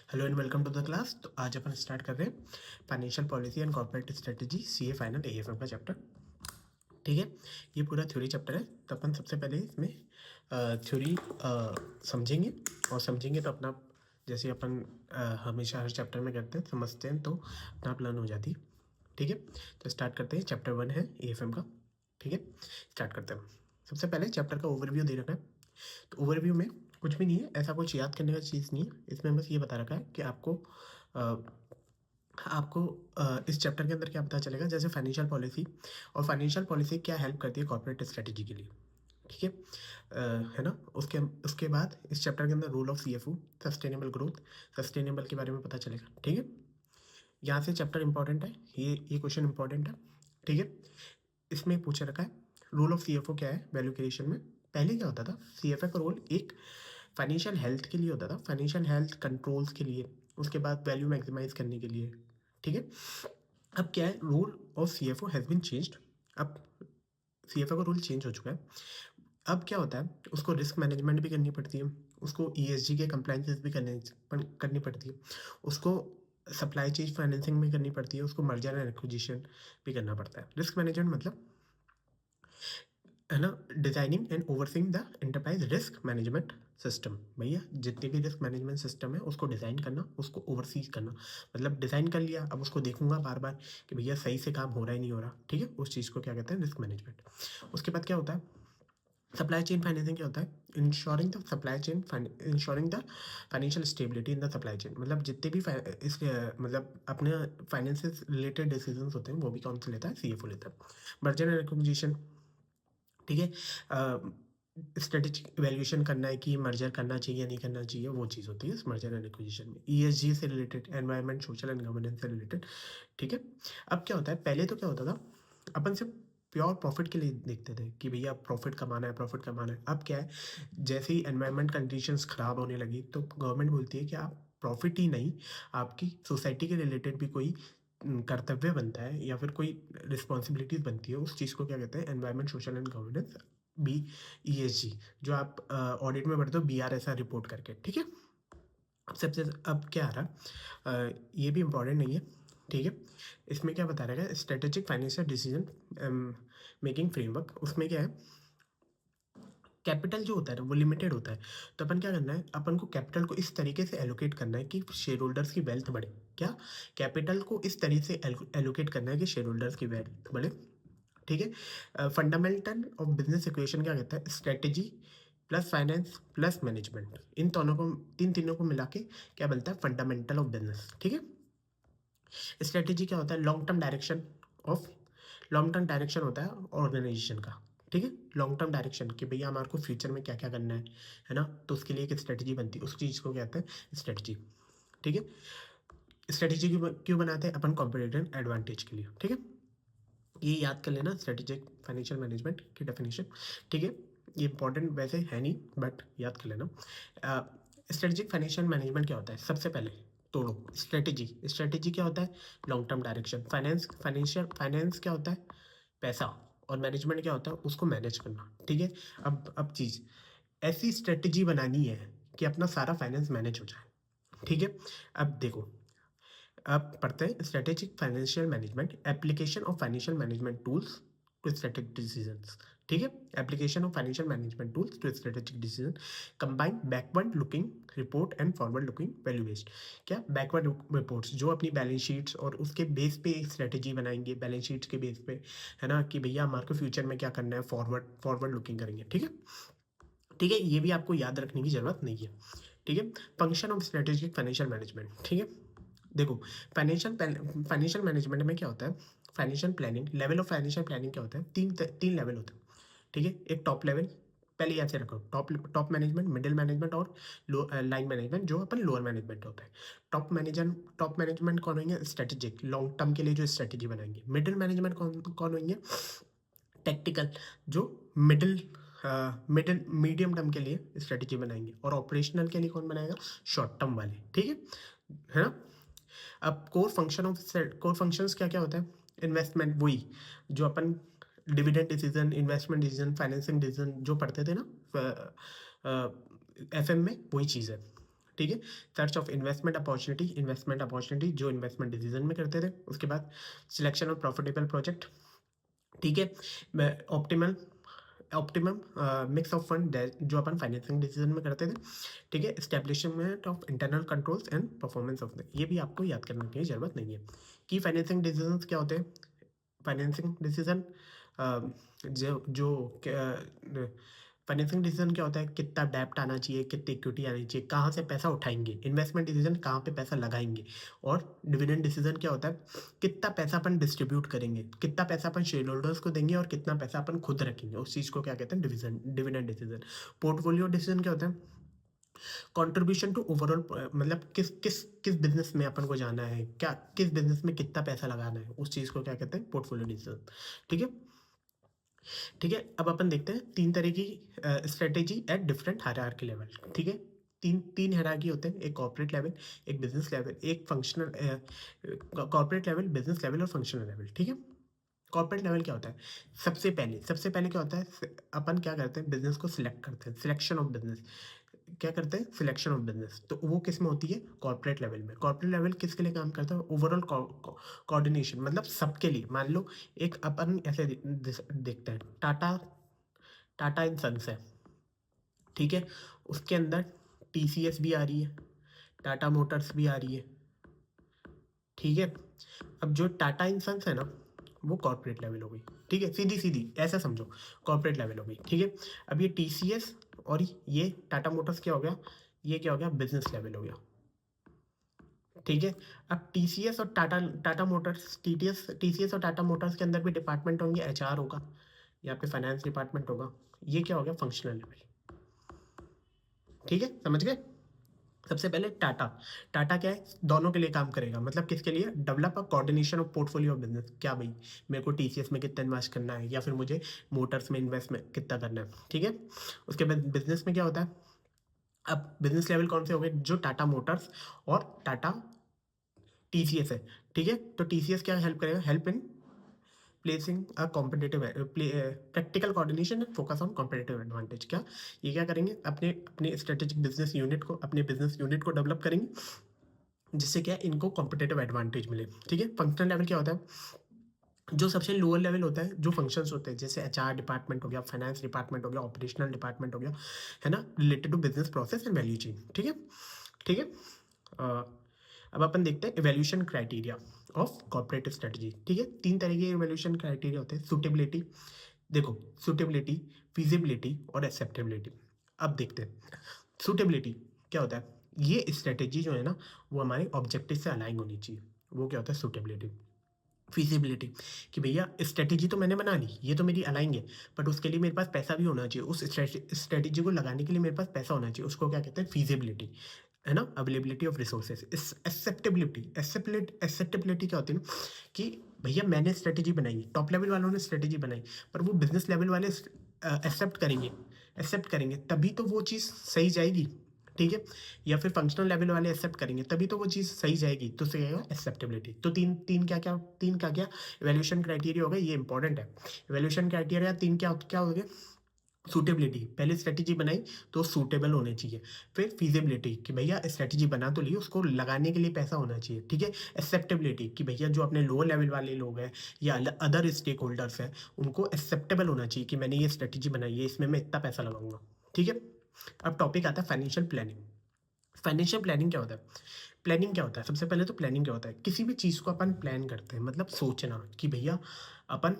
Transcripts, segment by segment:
Hello and welcome to the class. तो आज अपन स्टार्ट कर रहे हैं financial policy and corporate strategy CA final AFM का चैप्टर। ठीक है, ये पूरा थ्योरी चैप्टर है। तो अपन सबसे पहले इसमें थ्योरी समझेंगे, और समझेंगे तो अपना जैसे अपन हमेशा हर चैप्टर में करते हैं, समझते हैं तो अपना प्लान हो जाती है। ठीक है, तो स्टार्ट करते हैं। चैप्टर 1 है एएफएम का। ठीक है, स्टार्ट करते हैं। सबसे पहले चैप्टर का ओवरव्यू दे रखा है। तो ओवरव्यू में कुछ भी नहीं है, ऐसा कुछ याद करने का चीज़ नहीं है। इसमें बस ये बता रखा है कि आपको इस चैप्टर के अंदर क्या पता चलेगा, जैसे फाइनेंशियल पॉलिसी, और फाइनेंशियल पॉलिसी क्या हेल्प करती है कॉर्पोरेट स्ट्रेटजी के लिए। ठीक है, है ना। उसके उसके बाद इस चैप्टर के अंदर rule of CFO, sustainable growth, sustainable के बारे में पता चलेगा। ठीक है, यहाँ से चैप्टर इंपॉर्टेंट है, ये क्वेश्चन इंपॉर्टेंट है। ठीक है, इसमें पूछा रखा है रूल ऑफ सीएफओ क्या है वैल्यू क्रिएशन में। पहले क्या होता था, सीएफओ का रोल एक फाइनेंशियल हेल्थ के लिए होता था, फाइनेंशियल हेल्थ कंट्रोल्स के लिए, उसके बाद वैल्यू मैक्सिमाइज करने के लिए। ठीक है, अब क्या है, rule of CFO has been changed. अब सीएफओ का रूल चेंज हो चुका है। अब क्या होता है, उसको रिस्क मैनेजमेंट भी करनी पड़ती है, उसको ईएसजी के कंप्लाइंसेस भी करनी पड़ती है, उसको सप्लाई चेन फाइनेंसिंग भी करनी पड़ती है, उसको मर्जर एंड एक्विजिशन भी करना पड़ता है। रिस्क मैनेजमेंट मतलब है ना, designing and overseeing the enterprise risk management system. भैया जितने भी रिस्क मैनेजमेंट सिस्टम है उसको डिज़ाइन करना, उसको ओवरसीज करना। मतलब डिज़ाइन कर लिया, अब उसको देखूंगा बार बार कि भैया सही से काम हो रहा है नहीं हो रहा। ठीक है, उस चीज़ को क्या कहते हैं, रिस्क मैनेजमेंट। उसके बाद क्या होता है, सप्लाई चेन फाइनेंसिंग क्या होता है, ensuring the supply chain, ensuring the financial stability in the supply chain. मतलब जितने भी मतलब अपने फाइनेंस से रिलेटेड डिसीजंस होते हैं वो भी कौन सा लेता है, सीएफओ लेता है। मर्जर एंड एक्विजिशन, ठीक है, स्ट्रेटेजिक इवैल्यूएशन करना है कि मर्जर करना चाहिए या नहीं करना चाहिए, वो चीज़ होती है इस मर्जर एंड एक्विजिशन में। ईएसजी से related, environment social and governance से रिलेटेड। ठीक है, अब क्या होता है, पहले तो क्या होता था, अपन सिर्फ प्योर प्रॉफिट के लिए देखते थे कि भैया प्रॉफिट कमाना है, प्रॉफिट कमाना है। अब क्या है, जैसे ही एनवायरनमेंट कंडीशंस खराब होने लगी तो गवर्नमेंट बोलती है कि आप प्रॉफिट ही नहीं, आपकी सोसाइटी के रिलेटेड भी कोई कर्तव्य बनता है या फिर कोई रिस्पॉन्सिबिलिटीज बनती है। उस चीज़ को क्या कहते हैं, एनवायरनमेंट सोशल एंड गवर्नेंस, बी ईएसजी, जो आप ऑडिट में पढ़ते हो बीआरएसआर रिपोर्ट करके। ठीक है, सबसे अब क्या आ रहा है, ये भी इम्पोर्टेंट नहीं है। ठीक है, इसमें क्या बता रहा है, strategic financial decision making framework. उसमें क्या है, कैपिटल जो होता है ना वो लिमिटेड होता है। तो अपन क्या करना है, अपन को कैपिटल को इस तरीके से एलोकेट करना है कि शेयर होल्डर्स की वेल्थ बढ़े। क्या, कैपिटल को इस तरीके से एलोकेट करना है कि शेयर होल्डर्स की वेल्थ बढ़े। ठीक है, फंडामेंटल ऑफ बिजनेस इक्वेशन क्या कहता है, strategy plus finance plus management, इन दोनों को, तीन तीनों को मिला के क्या बनता है, फंडामेंटल ऑफ बिजनेस। ठीक है, स्ट्रेटेजी क्या होता है, लॉन्ग टर्म डायरेक्शन होता है ऑर्गेनाइजेशन का। ठीक है, लॉन्ग टर्म डायरेक्शन कि भैया हमारे को फ्यूचर में क्या क्या करना है ना, तो उसके लिए एक स्ट्रेटजी बनती है, उस चीज़ को कहते हैं स्ट्रेटजी। ठीक है, स्ट्रेटजी क्यों बनाते हैं, अपन कॉम्पिटिटिव एडवांटेज के लिए। ठीक है, ये याद कर लेना, स्ट्रेटेजिक फाइनेंशियल मैनेजमेंट की डेफिनेशन। ठीक है, ये इंपॉर्टेंट वैसे है नहीं बट याद कर लेना। स्ट्रेटेजिक फाइनेंशियल मैनेजमेंट क्या होता है, सबसे पहले तोड़ो। स्ट्रेटेजी क्या होता है, लॉन्ग टर्म डायरेक्शन। फाइनेंस क्या होता है, पैसा। और मैनेजमेंट क्या होता है, उसको मैनेज करना। ठीक है, अब चीज़ ऐसी स्ट्रेटेजी बनानी है कि अपना सारा फाइनेंस मैनेज हो जाए। ठीक है, अब देखो, अब पढ़ते हैं strategic financial management, application of financial management tools to strategic decisions. ठीक है, application of financial management tools to strategic decision, combine backward looking report and forward looking value based. क्या, बैकवर्ड रिपोर्ट्स जो अपनी बैलेंस शीट्स और उसके base पे एक strategy बनाएंगे, बैलेंस शीट्स के बेस पे, है ना, कि भैया हमारे को फ्यूचर में क्या करना है, फॉरवर्ड लुकिंग करेंगे। ठीक है, ठीक है, ये भी आपको याद रखने की जरूरत नहीं है। ठीक है, function of strategic financial management. ठीक है, देखो, फाइनेंशियल मैनेजमेंट में क्या होता है, financial planning, level of financial planning क्या होता है, तीन लेवल होते हैं। ठीक है, एक टॉप लेवल, पहले याद से रखो, टॉप मैनेजमेंट, मिडिल मैनेजमेंट और लाइन मैनेजमेंट, जो अपन लोअर मैनेजमेंट होता है। टॉप मैनेजमेंट कौन होंगे, स्ट्रेटेजिक, लॉन्ग टर्म के लिए जो स्ट्रेटेजी बनाएंगे। मिडिल मैनेजमेंट कौन होंगे, टेक्टिकल, जो मिडिल मिडिल मीडियम टर्म के लिए स्ट्रेटेजी बनाएंगे। और ऑपरेशनल के लिए कौन बनाएगा, शॉर्ट टर्म वाले। ठीक है ना। अब कोर फंक्शंस क्या क्या होता है, इन्वेस्टमेंट, वही जो अपन dividend decision, investment decision, financing decision जो पढ़ते थे ना एफएम में, वही चीज़ है। ठीक है। सर्च ऑफ इन्वेस्टमेंट अपॉर्चुनिटी जो इन्वेस्टमेंट डिसीजन में करते थे। उसके बाद सिलेक्शन ऑफ प्रॉफिटेबल प्रोजेक्ट, ठीक है। ऑप्टिमम मिक्स ऑफ फंड जो अपन फाइनेंसिंग डिसीजन में करते थे, ठीक है। Establishment of internal controls and performance of the, ये भी आपको याद करने की जरूरत नहीं है कि फाइनेंसिंग डिसीजंस क्या होते हैं। फाइनेंसिंग डिसीजन जो फाइनेंसिंग डिसीजन क्या होता है, कितना डेप्ट आना चाहिए, कितनी इक्विटी आनी चाहिए, कहाँ से पैसा उठाएंगे। इन्वेस्टमेंट डिसीजन कहाँ पे पैसा लगाएंगे। और डिविडेंड डिसीजन क्या होता है, कितना पैसा अपन डिस्ट्रीब्यूट करेंगे, कितना पैसा अपन शेयर होल्डर्स को देंगे और कितना पैसा अपन खुद रखेंगे, उस चीज़ को क्या कहते हैं, डिविडेंड डिसीजन। पोर्टफोलियो डिसीजन क्या होता है, कंट्रीब्यूशन टू ओवरऑल, मतलब किस किस किस बिजनेस में अपन को जाना है, क्या किस बिजनेस में कितना पैसा लगाना है, उस चीज़ को क्या कहते हैं, पोर्टफोलियो डिसीजन, ठीक है। ठीक है, अब अपन देखते हैं 3 तरह की strategy at different hierarchy level, ठीक है। 3 हायरार्की होते हैं, एक कॉर्पोरेट लेवल, एक बिजनेस लेवल, एक functional, corporate level, business level और फंक्शनल लेवल, ठीक है। कॉर्पोरेट लेवल क्या होता है, सबसे पहले क्या होता है, अपन क्या करते हैं, बिजनेस को सिलेक्ट करते हैं, सिलेक्शन ऑफ बिजनेस, क्या करते हैं, सिलेक्शन ऑफ बिजनेस। तो वो किस में होती है, कॉर्पोरेट लेवल में। कॉर्पोरेट लेवल किसके लिए काम करता है, ओवरऑल कोऑर्डिनेशन, मतलब सबके लिए। मान लो एक अपन ऐसे देखते हैं, टाटा एंड सन्स है, ठीक है। उसके अंदर टीसीएस भी आ रही है, टाटा मोटर्स भी आ रही है, ठीक है। अब जो टाटा एंड सन्स है ना, वो कॉर्पोरेट लेवल हो गई, ठीक है। सीधी सीधी ऐसा समझो, कॉर्पोरेट लेवल हो गई, ठीक है। अब ये टीसीएस और ये टाटा मोटर्स क्या हो गया, ये क्या हो गया, बिजनेस लेवल हो गया, ठीक है। अब टीसीएस और टाटा मोटर्स, टीसीएस और टाटा मोटर्स के अंदर भी डिपार्टमेंट होंगे, एचआर होगा, यहाँ पे फाइनेंस डिपार्टमेंट होगा, ये क्या हो गया, फंक्शनल लेवल, ठीक है, समझ गए। सबसे पहले टाटा क्या है, दोनों के लिए काम करेगा, मतलब किसके लिए, develop a coordination of portfolio of business. क्या भाई, मेरे को टीसीएस में कितना इन्वेस्ट करना है, या फिर मुझे मोटर्स में इन्वेस्ट में कितना करना है, ठीक है। उसके बाद बिजनेस में क्या होता है, अब बिजनेस लेवल कौन से हो गए, जो टाटा मोटर्स और टाटा टीसीएस है, ठीक है। तो टीसीएस क्या हेल्प करेगा, help in placing a competitive, practical coordination and focus on competitive advantage. क्या ये क्या करेंगे, अपने अपने स्ट्रेटेजिक बिजनेस यूनिट को, अपने बिजनेस यूनिट को डेवलप करेंगे, जिससे क्या इनको कॉम्पिटेटिव एडवांटेज मिले, ठीक है। फंक्शनल लेवल क्या होता है, जो सबसे लोअर लेवल होता है, जो फंक्शंस होते हैं, जैसे एचआर डिपार्टमेंट हो गया, फाइनेंस डिपार्टमेंट हो गया, ऑपरेशनल डिपार्टमेंट हो गया, है ना, related to business process and value chain, ठीक है, ठीक है। अब अपन देखते हैं evaluation criteria of corporate strategy, ठीक है। 3 तरह के इवैल्यूएशन क्राइटेरिया होते हैं, सूटेबिलिटी, देखो सूटेबिलिटी, फिजिबिलिटी और एक्सेप्टेबिलिटी। अब देखते हैं सूटेबिलिटी क्या होता है, ये स्ट्रेटेजी जो है ना, वो हमारे ऑब्जेक्टिव से अलाइन होनी चाहिए, वो क्या होता है, सूटेबिलिटी। फिजिबिलिटी, कि भैया स्ट्रेटेजी तो मैंने बना ली, ये तो मेरी अलाइन है, बट उसके लिए मेरे पास पैसा भी होना चाहिए, उस स्ट्रेटेजी को लगाने के लिए मेरे पास पैसा होना चाहिए, उसको क्या कहते हैं, फिजिबिलिटी, है ना। Availability of resources. एक्सेप्टेबिलिटी क्या होती है ना, कि भैया मैंने स्ट्रेटेजी बनाई, टॉप लेवल वालों ने स्ट्रेटेजी बनाई, पर वो बिजनेस लेवल वाले एक्सेप्ट करेंगे तभी तो वो चीज़ सही जाएगी, ठीक है। या फिर फंक्शनल लेवल वाले एक्सेप्ट करेंगे तभी तो वो चीज़ सही जाएगी, तो सही आएगा एक्सेप्टेबिलिटी। तो तीन क्या क्या इवैल्यूएशन क्राइटेरिया हो गए, ये इंपॉर्टेंट है। इवैल्यूएशन क्राइटेरिया 3 क्या क्या हो गए, सूटेबिलिटी, पहले स्ट्रेटेजी बनाई तो सूटेबल होने चाहिए। फिर फिजिबिलिटी, कि भैया स्ट्रेटेजी बना तो ली, उसको लगाने के लिए पैसा होना चाहिए, ठीक है। एक्सेप्टेबिलिटी, कि भैया जो अपने लोअर लेवल वाले लोग हैं या अदर स्टेक होल्डर्स हैं, उनको एक्सेप्टेबल होना चाहिए कि मैंने ये स्ट्रेटेजी बनाई है, इसमें मैं इतना पैसा लगाऊंगा, ठीक है। अब टॉपिक आता है फाइनेंशियल प्लानिंग। फाइनेंशियल प्लानिंग क्या होता है, प्लानिंग क्या होता है, सबसे पहले तो प्लानिंग क्या होता है, किसी भी चीज़ को अपन प्लान करते हैं, मतलब सोचना कि भैया अपन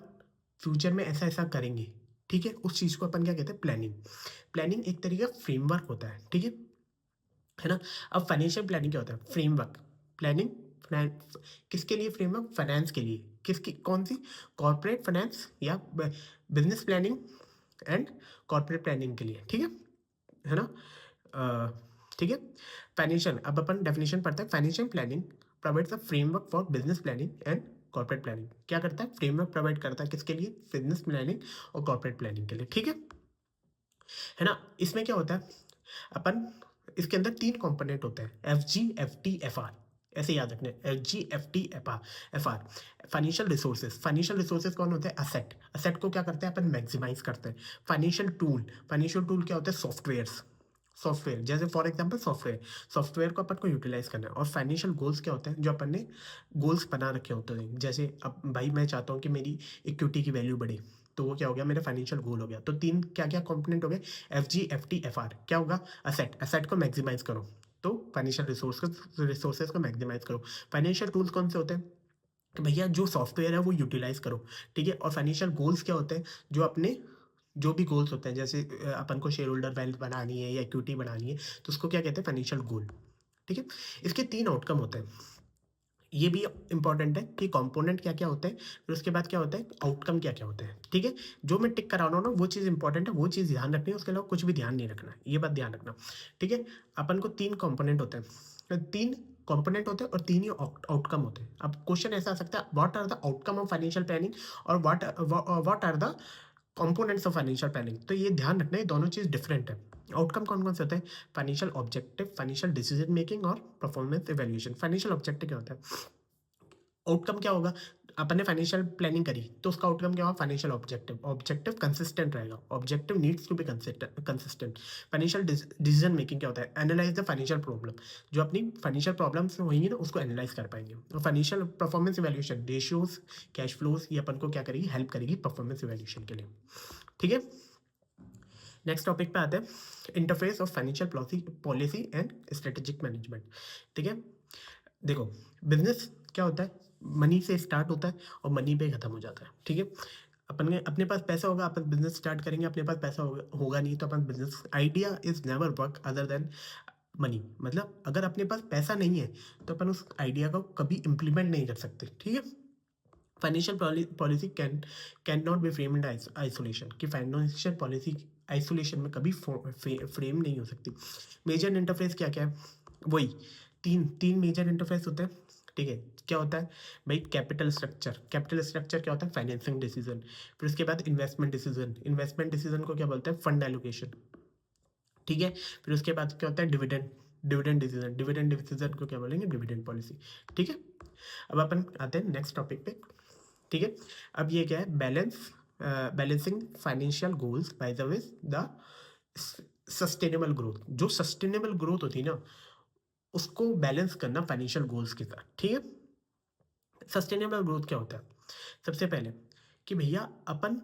फ्यूचर में ऐसा ऐसा करेंगे, ठीक है। उस चीज़ को अपन क्या कहते हैं, प्लानिंग। प्लानिंग एक तरीके का फ्रेमवर्क होता है, ठीक है ना। अब फाइनेंशियल प्लानिंग क्या होता है, फ्रेमवर्क, प्लानिंग, किसके लिए फ्रेमवर्क, फाइनेंस के लिए, किसकी, कौन सी, कॉर्पोरेट फाइनेंस या business planning and corporate planning के लिए, ठीक है ना। ठीक है। फाइनेंशियल, अब अपन डेफिनेशन पढ़ते हैं। Financial planning provides a framework for business planning and corporate planning. क्या करता है, फ्रेमवर्क प्रोवाइड करता है, किसके लिए, बिजनेस प्लानिंग और कॉर्पोरेट प्लानिंग के लिए, ठीक है ना। इसमें क्या होता है, अपन इसके अंदर 3 कंपोनेंट होते हैं, FG FT FR, ऐसे याद रखने, FG FT FR। Financial resources कौन होते हैं, असेट को क्या करते हैं अपन, मैक्सिमाइज करते हैं। फाइनेंशियल टूल क्या होते हैं, सॉफ्टवेयर्स, सॉफ्टवेयर, जैसे फॉर एग्जांपल सॉफ्टवेयर को अपन को यूटिलाइज करना है। और फाइनेंशियल गोल्स क्या होते हैं, जो अपन ने गोल्स बना रखे होते हैं। जैसे अब भाई मैं चाहता हूँ कि मेरी इक्विटी की वैल्यू बढ़े, तो वो क्या हो गया, मेरा फाइनेंशियल गोल हो गया। तो तीन क्या क्या कंपोनेंट हो गए, FG FT FR। क्या होगा, एसेट को मैक्सिमाइज करो, तो फाइनेंशियल रिसोर्सेज को मैक्सिमाइज करो। फाइनेंशियल टूल्स कौन से होते हैं कि भैया जो सॉफ्टवेयर है वो यूटिलाइज करो, ठीक है। और फाइनेंशियल गोल्स क्या होते हैं, जो अपने जो भी गोल्स होते हैं, जैसे अपन को शेयर होल्डर वैल्यू बनानी है या इक्विटी बनानी है, तो उसको क्या कहते हैं, फाइनेंशियल गोल, ठीक है। इसके 3 आउटकम होते हैं। ये भी इंपॉर्टेंट है कि कंपोनेंट क्या क्या होते हैं, फिर उसके बाद क्या होता है, आउटकम क्या क्या होते हैं, ठीक है। जो मैं टिक करा रहा हूँ ना, वो चीज़ इंपॉर्टेंट है, वो चीज़ ध्यान रखनी है, उसके अलावा कुछ भी ध्यान नहीं रखना, ये बात ध्यान रखना, ठीक है। अपन को 3 कंपोनेंट होते हैं, तो 3 कंपोनेंट होते हैं और 3 ही आउटकम होते हैं। अब क्वेश्चन ऐसा आ सकता है, what are the outcome of financial planning, और what are the components of financial planning. तो ये ध्यान रखना है, दोनों चीज़ डिफरेंट है। आउटकम कौन कौन से होते हैं, financial objective, financial decision making और परफॉर्मेंस इवैल्यूएशन। फाइनेंशियल ऑब्जेक्टिव क्या होता है, आउटकम क्या होगा, अपन ने फाइनेंशियल प्लानिंग करी तो उसका आउटकम क्या होगा, फाइनेंशियल ऑब्जेक्टिव। ऑब्जेक्टिव कंसिस्टेंट रहेगा, objective needs to be consistent. Financial decision making क्या होता है, एनालाइज द फाइनेंशियल प्रॉब्लम, जो अपनी फाइनेंशियल प्रॉब्लम्स होंगी ना उसको एनालाइज कर पाएंगे। और financial performance evaluation, ratios, cash flows, ये अपन को क्या करेगी, हेल्प करेगी परफॉर्मेंस इवैल्यूएशन के लिए, ठीक है। नेक्स्ट टॉपिक पे आते हैं, interface of financial policy and strategic management, ठीक है। देखो, बिजनेस क्या होता है, मनी से स्टार्ट होता है और मनी पे खत्म हो जाता है, ठीक है। अपने पास पैसा होगा, अपन बिजनेस स्टार्ट करेंगे, अपने पास पैसा होगा नहीं तो अपन business, idea is never work other than money. मतलब अगर अपने पास पैसा नहीं है तो अपन उस आइडिया को कभी इम्प्लीमेंट नहीं कर सकते, ठीक है। Financial policy can not be frame in isolation, कि फाइनेंशियल पॉलिसी आइसोलेशन में कभी फ्रेम नहीं हो सकती। मेजर इंटरफेस क्या क्या है, वही तीन मेजर इंटरफेस होते हैं, ठीक है। क्या होता है भाई, कैपिटल स्ट्रक्चर क्या होता है, फाइनेंसिंग डिसीजन। फिर उसके बाद इन्वेस्टमेंट डिसीजन को क्या बोलते हैं, फंड एलोकेशन, ठीक है। फिर उसके बाद क्या होता है, डिविडेंड डिसीजन को क्या बोलेंगे, डिविडेंड पॉलिसी, ठीक है। अब अपन आते हैं नेक्स्ट टॉपिक पे, ठीक है। अब ये क्या है, balancing financial goals by the way the sustainable growth. जो सस्टेनेबल ग्रोथ होती है ना, उसको बैलेंस करना फाइनेंशियल गोल्स के साथ, ठीक है। सस्टेनेबल ग्रोथ क्या होता है, सबसे पहले कि भैया अपन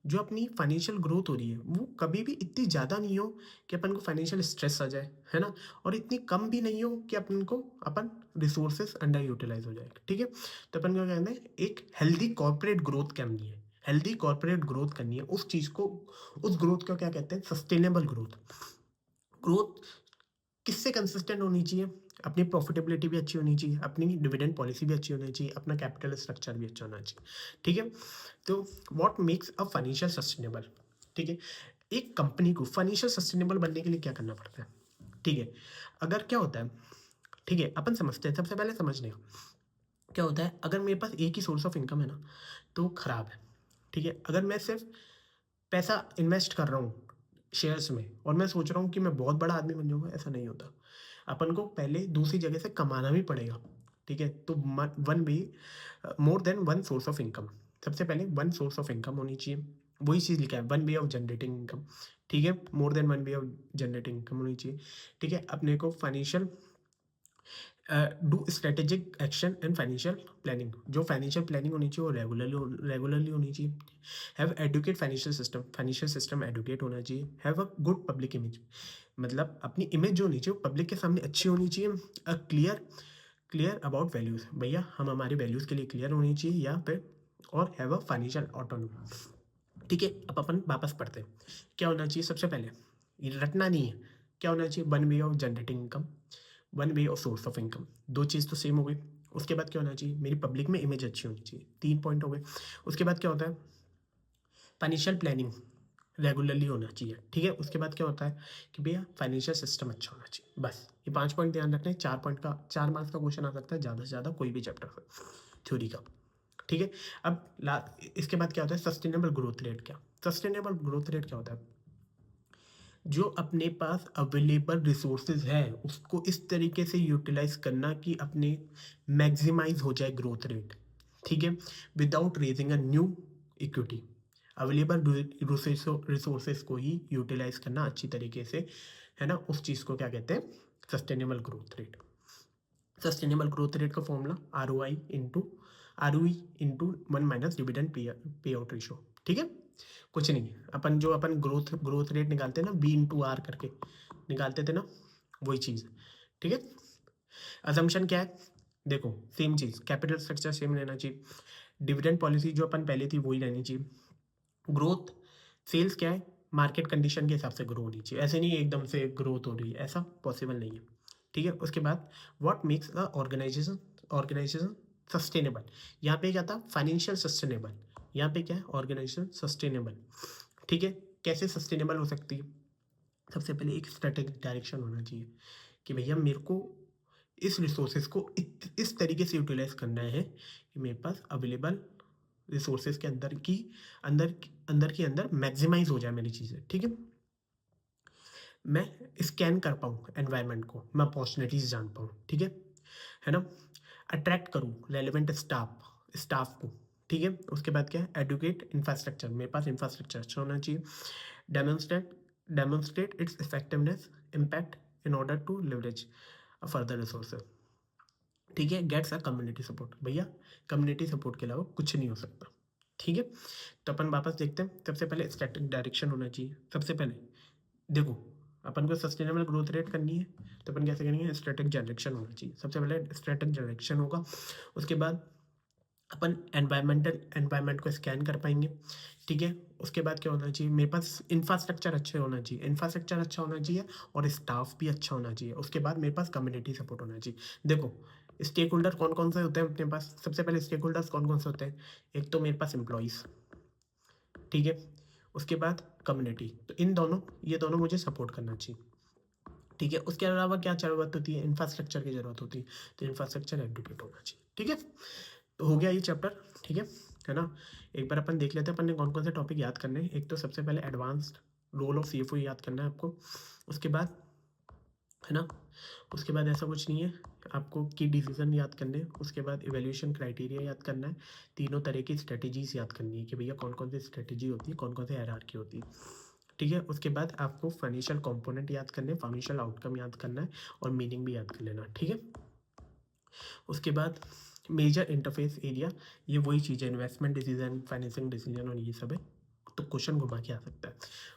जो अपनी फाइनेंशियल ग्रोथ हो रही है वो कभी भी इतनी ज़्यादा नहीं हो कि अपन को फाइनेंशियल स्ट्रेस आ जाए, है ना। और इतनी कम भी नहीं हो कि अपन रिसोर्सेस अंडर यूटिलाइज हो जाए, ठीक है। तो अपन क्या कहते हैं, एक हेल्दी कॉर्पोरेट ग्रोथ करनी है, हेल्दी कॉर्पोरेट ग्रोथ करनी है, उस चीज़ को, उस ग्रोथ को क्या कहते हैं, सस्टेनेबल ग्रोथ। ग्रोथ किससे कंसिस्टेंट होनी चाहिए, अपनी प्रॉफिटेबिलिटी भी अच्छी होनी चाहिए, अपनी डिविडेंड पॉलिसी भी अच्छी होनी चाहिए, अपना कैपिटल स्ट्रक्चर भी अच्छा होना चाहिए, ठीक है। तो what makes a financial sustainable, ठीक है। एक कंपनी को फाइनेंशियल सस्टेनेबल बनने के लिए क्या करना पड़ता है, ठीक है। अगर क्या होता है, ठीक है, अपन समझते हैं, सबसे पहले समझने का क्या होता है, अगर मेरे पास एक ही सोर्स ऑफ इनकम है ना तो खराब है, ठीक है। अगर मैं सिर्फ पैसा इन्वेस्ट कर रहा हूँ शेयर्स में और मैं सोच रहा हूँ कि मैं बहुत बड़ा आदमी बन जाऊँगा, ऐसा नहीं होता। अपन को पहले दूसरी जगह से कमाना भी पड़ेगा, ठीक है। तो one way, more than one source of income, सबसे पहले वन सोर्स ऑफ इनकम होनी चाहिए। वही चीज़ लिखा है, one way of generating income, ठीक है। More than one way of generating income होनी चाहिए, ठीक है। अपने को financial do strategic action and financial planning, जो फाइनेंशियल प्लानिंग होनी चाहिए वो रेगुलरली होनी चाहिए। Have educate financial system educate होना चाहिए। Have a good public image, मतलब अपनी इमेज जो होनी चाहिए पब्लिक के सामने अच्छी होनी चाहिए। अ क्लियर अबाउट वैल्यूज़, भैया हम हमारे वैल्यूज़ के लिए क्लियर होनी चाहिए या फिर, और हैव अ फाइनेंशियल ऑटोनॉमी, ठीक है। अब अपन वापस पढ़ते हैं, क्या होना चाहिए सबसे पहले, ये रटना नहीं है, क्या होना चाहिए, one way of generating income, one way of source of income, दो चीज़ तो सेम हो गई। उसके बाद क्या होना चाहिए, मेरी पब्लिक में इमेज अच्छी होनी चाहिए, 3 पॉइंट हो गए। उसके बाद क्या होता है, फाइनेंशियल प्लानिंग रेगुलरली होना चाहिए, ठीक है। उसके बाद क्या होता है कि भैया फाइनेंशियल सिस्टम अच्छा होना चाहिए। बस ये 5 पॉइंट ध्यान रखने हैं। 4 मार्क्स का क्वेश्चन आ सकता है ज़्यादा से ज़्यादा कोई भी चैप्टर से, थ्योरी का, ठीक है। अब इसके बाद क्या होता है, sustainable growth rate. Sustainable growth rate क्या होता है, जो अपने पास अवेलेबल रिसोर्सेज है उसको इस तरीके से यूटिलाइज करना कि अपने मैक्सिमाइज हो जाए ग्रोथ रेट, ठीक है, without raising a new equity. Available resources को ही यूटिलाइज करना अच्छी तरीके से, है ना, उस चीज़ को क्या कहते हैं, sustainable growth rate. Sustainable growth rate का formula ROI into 1 minus dividend pay out ratio. ठीक है, कुछ नहीं है, अपन ग्रोथ रेट निकालते हैं ना, B/R करके निकालते थे ना, वही चीज़। ठीक है, असम्पशन क्या है, देखो सेम चीज़, कैपिटल स्ट्रक्चर सेम रहना चाहिए, डिविडेंड पॉलिसी जो अपन पहले थी वही रहनी चाहिए, ग्रोथ सेल्स क्या है, मार्केट कंडीशन के हिसाब से ग्रो होनी चाहिए, ऐसे नहीं एकदम से ग्रोथ हो रही है, ऐसा पॉसिबल नहीं है। ठीक है, उसके बाद what makes a organisation sustainable, यहाँ पे क्या था, फाइनेंशियल सस्टेनेबल, यहाँ पे क्या है, ऑर्गेनाइजेशन सस्टेनेबल। ठीक है, कैसे सस्टेनेबल हो सकती है, सबसे पहले एक स्ट्रेटेजिक डायरेक्शन होना चाहिए कि भैया मेरे को इस रिसोर्सेज को इस तरीके से यूटिलाइज करना है कि मेरे पास अवेलेबल रिसोर्सेज के अंदर मैक्सिमाइज हो जाए मेरी चीज़ें। ठीक है, मैं स्कैन कर पाऊँ एनवायरनमेंट को, मैं अपॉर्चुनिटीज़ जान पाऊँ। ठीक है ना, अट्रैक्ट करूँ रेलिवेंट स्टाफ को। ठीक है, उसके बाद क्या है, एडुकेट इंफ्रास्ट्रक्चर, मेरे पास इंफ्रास्ट्रक्चर अच्छा होना चाहिए, demonstrate its effectiveness impact in order to leverage further resources. ठीक है, गेट्स अ कम्युनिटी सपोर्ट, भैया कम्युनिटी सपोर्ट के अलावा कुछ नहीं हो सकता। ठीक है, तो अपन वापस देखते हैं, सबसे पहले स्ट्रेटेजिक डायरेक्शन होना चाहिए। सबसे पहले देखो, अपन को सस्टेनेबल ग्रोथ रेट करनी है, तो अपन कैसे करेंगे, स्ट्रेटेजिक डायरेक्शन होना चाहिए, सबसे पहले स्ट्रेटेजिक डायरेक्शन होगा, उसके बाद अपन एनवायरमेंट को स्कैन कर पाएंगे। ठीक है, उसके बाद क्या होना चाहिए, मेरे पास इंफ्रास्ट्रक्चर अच्छे होना चाहिए, इंफ्रास्ट्रक्चर अच्छा होना चाहिए और स्टाफ भी अच्छा होना चाहिए, उसके बाद मेरे पास कम्युनिटी सपोर्ट होना चाहिए। देखो स्टेक होल्डर कौन कौन से होते हैं अपने पास, सबसे पहले स्टेक होल्डर्स कौन कौन से होते हैं, एक तो मेरे पास एम्प्लॉयज़, ठीक है, उसके बाद कम्युनिटी, तो ये दोनों मुझे सपोर्ट करना चाहिए। ठीक है, उसके अलावा क्या जरूरत होती है, इंफ्रास्ट्रक्चर की जरूरत होती है, तो इंफ्रास्ट्रक्चर एडुकेट होना चाहिए। ठीक है, तो हो गया ये चैप्टर। ठीक है ना, एक बार अपन देख लेते हैं अपन ने कौन कौन से टॉपिक याद करने हैं। एक तो सबसे पहले एडवांस्ड रोल ऑफ CFO याद करना है आपको, उसके बाद है ना, उसके बाद ऐसा कुछ नहीं है, आपको की डिसीजन याद करने हैं, उसके बाद इवैल्यूएशन क्राइटेरिया याद करना है, तीनों तरह की स्ट्रेटजीज याद करनी है कि भैया कौन कौन सी स्ट्रेटजी होती है, कौन कौन सी हायरार्की होती है। ठीक है, उसके बाद आपको फाइनेंशियल कंपोनेंट याद करने हैं, फाइनेंशियल आउटकम याद करना है और मीनिंग भी याद कर लेना। ठीक है, उसके बाद मेजर इंटरफेस एरिया, ये वही चीज़ है, इन्वेस्टमेंट डिसीजन, फाइनेंसिंग डिसीजन और ये सब है, तो क्वेश्चन घुमा के आ सकता है।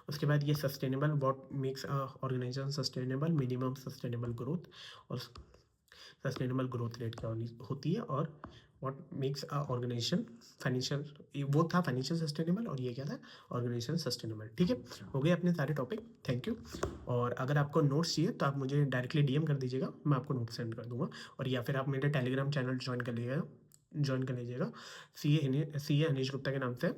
उसके बाद ये sustainable, what makes a organisation sustainable, minimum sustainable growth और सस्टेनेबल ग्रोथ रेट क्या होती है, और what makes a organisation financial, वो था फाइनेंशियल सस्टेनेबल और ये क्या था, ऑर्गेनाइजेशन सस्टेनेबल। ठीक है, हो गए अपने सारे टॉपिक, थैंक यू। और अगर आपको नोट्स चाहिए तो आप मुझे डायरेक्टली DM कर दीजिएगा, मैं आपको नोट सेंड कर दूंगा, और या फिर आप मेरे टेलीग्राम चैनल ज्वाइन कर लीजिएगा, सी ए अनीश गुप्ता के नाम से,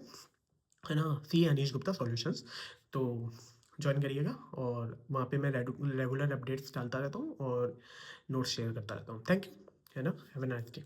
है ना, CA अनीश गुप्ता सॉल्यूशंस, तो ज्वाइन करिएगा, और वहाँ पे मैं रेगुलर अपडेट्स डालता रहता हूँ और नोट्स शेयर करता रहता हूँ। थैंक यू, है ना, हैव अ नाइस डे।